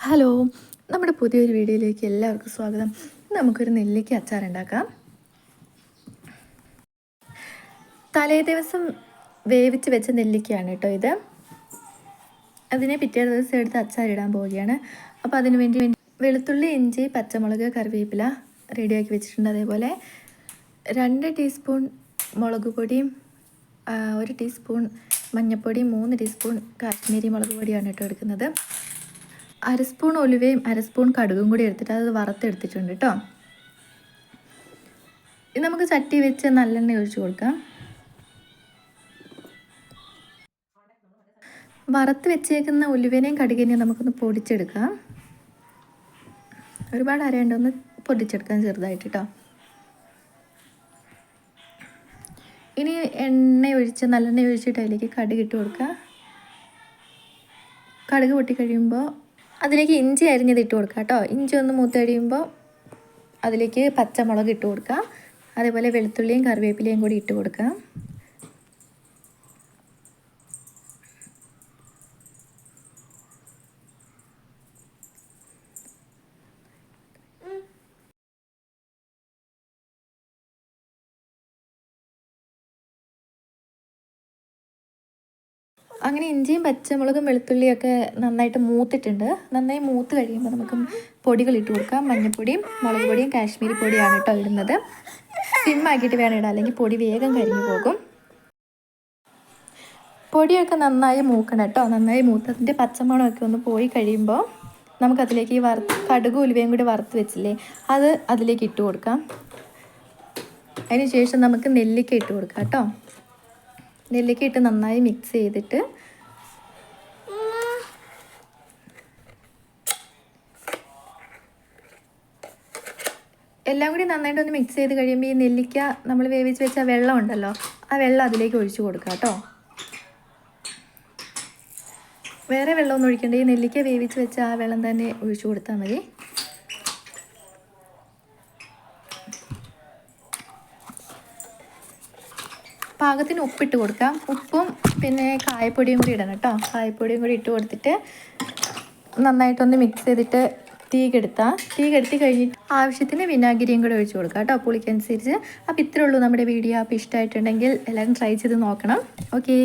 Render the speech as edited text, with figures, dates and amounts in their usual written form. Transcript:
Hello, നമ്മുടെ പുതിയൊരു വീഡിയോയിലേക്ക് എല്ലാവർക്കും സ്വാഗതം. നമുക്കൊരു നെല്ലിക്ക അച്ചാർ ഉണ്ടാക്കാം. തലേ ദിവസം വേവിച്ച് വെച്ച നെല്ലിക്കയാണ് കേട്ടോ ഇത്. അതിനെ പിറ്റേ ദിവസം എടുത്ത് അച്ചാറിടാൻ പോവുകയാണ്. അപ്പോൾ അതിന് വേണ്ടി വെളുത്തുള്ളി, ഇഞ്ചി, പച്ചമുളക്, കറിവേപ്പില റെഡിയാക്കി വെച്ചിട്ടുണ്ട്. അതേപോലെ 2 ടീസ്പൂൺ മുളക് പൊടിയും 1 ടീസ്പൂൺ മഞ്ഞൾപ്പൊടിയും 3 ടീസ്പൂൺ കാശ്മീരി മുളക് പൊടിയാണ് കേട്ടോ എടുക്കുന്നത്. 1 സ്പൂൺ ഉലുവയും 1 സ്പൂൺ കടുകും കൂടി എടുത്തിട്ട് അത് വറുത്തെടുത്തിട്ടുണ്ട് കേട്ടോ. ഇത് നമുക്ക് ചട്ടി വെച്ച് നല്ലെണ്ണ ഒഴിച്ച് കൊടുക്കാം. വറുത്ത് വെച്ചേക്കുന്ന ഉലുവേനെയും കടുകിനെയും നമുക്കൊന്ന് പൊടിച്ചെടുക്കാം. ഒരുപാട് അരേണ്ട, ഒന്ന് പൊടിച്ചെടുക്കാം ചെറുതായിട്ട് കേട്ടോ. ഇനി നല്ലെണ്ണ ഒഴിച്ചിട്ട് അതിലേക്ക് കടുക് ഇട്ട് കൊടുക്കുക. കടുക് പൊട്ടിക്കഴിയുമ്പോൾ അതിലേക്ക് ഇഞ്ചി അരിഞ്ഞത് ഇട്ട് കൊടുക്കുക കേട്ടോ. ഇഞ്ചി ഒന്ന് മൂത്ത് കഴിയുമ്പോൾ അതിലേക്ക് പച്ചമുളക് ഇട്ട് കൊടുക്കുക. അതേപോലെ വെളുത്തുള്ളിയും കറിവേപ്പിലയും കൂടി ഇട്ട് കൊടുക്കുക. അങ്ങനെ ഇഞ്ചിയും പച്ചമുളകും വെളുത്തുള്ളിയൊക്കെ നന്നായിട്ട് മൂത്തിട്ടുണ്ട്. നന്നായി മൂത്ത് കഴിയുമ്പോൾ നമുക്ക് പൊടികൾ ഇട്ട് കൊടുക്കാം. മഞ്ഞൾപ്പൊടിയും മുളക് പൊടിയും കാശ്മീരി പൊടിയാണ് കേട്ടോ ഇടുന്നത്. സിമ്മാക്കിയിട്ട് വേണം ഇടാൻ, അല്ലെങ്കിൽ പൊടി വേഗം കരിഞ്ഞു പോകും. പൊടിയൊക്കെ നന്നായി മൂക്കണം കേട്ടോ. നന്നായി മൂത്തതിൻ്റെ പച്ചമണമൊക്കെ ഒന്ന് പോയി കഴിയുമ്പോൾ നമുക്കതിലേക്ക് ഈ കടുകും ഉലുവയും കൂടി വറുത്ത് വെച്ചില്ലേ, അത് അതിലേക്ക് ഇട്ട് കൊടുക്കാം. അതിന് ശേഷം നമുക്ക് നെല്ലിക്ക ഇട്ട് കൊടുക്കാം കേട്ടോ. നെല്ലിക്ക ഇട്ട് നന്നായി മിക്സ് ചെയ്തിട്ട് എല്ലാം കൂടി നന്നായിട്ടൊന്ന് മിക്സ് ചെയ്ത് കഴിയുമ്പോൾ ഈ നെല്ലിക്ക നമ്മൾ വേവിച്ച് വെച്ച വെള്ളം ഉണ്ടല്ലോ, ആ വെള്ളം അതിലേക്ക് ഒഴിച്ചു കൊടുക്കാം കേട്ടോ. വേറെ വെള്ളമൊന്നും ഒഴിക്കണ്ട, ഈ നെല്ലിക്ക വേവിച്ച് വെച്ച ആ വെള്ളം തന്നെ ഒഴിച്ചു കൊടുത്താൽ മതി. പാകത്തിന് ഉപ്പിട്ട് കൊടുക്കാം. ഉപ്പും പിന്നെ കായപ്പൊടിയും കൂടി ഇടണം കേട്ടോ. കായപ്പൊടിയും കൂടി ഇട്ട് കൊടുത്തിട്ട് നന്നായിട്ടൊന്ന് മിക്സ് ചെയ്തിട്ട് തീ കെടുത്തി കഴിഞ്ഞിട്ട് ആവശ്യത്തിന് വിനാഗിരിയും കൂടെ ഒഴിച്ച് കൊടുക്കാം കേട്ടോ, പുളിക്കനുസരിച്ച്. അപ്പോൾ ഇത്രേ ഉള്ളൂ നമ്മുടെ വീഡിയോ. അപ്പോൾ ഇഷ്ടമായിട്ടുണ്ടെങ്കിൽ എല്ലാവരും ട്രൈ ചെയ്ത് നോക്കണം. ഓക്കേ.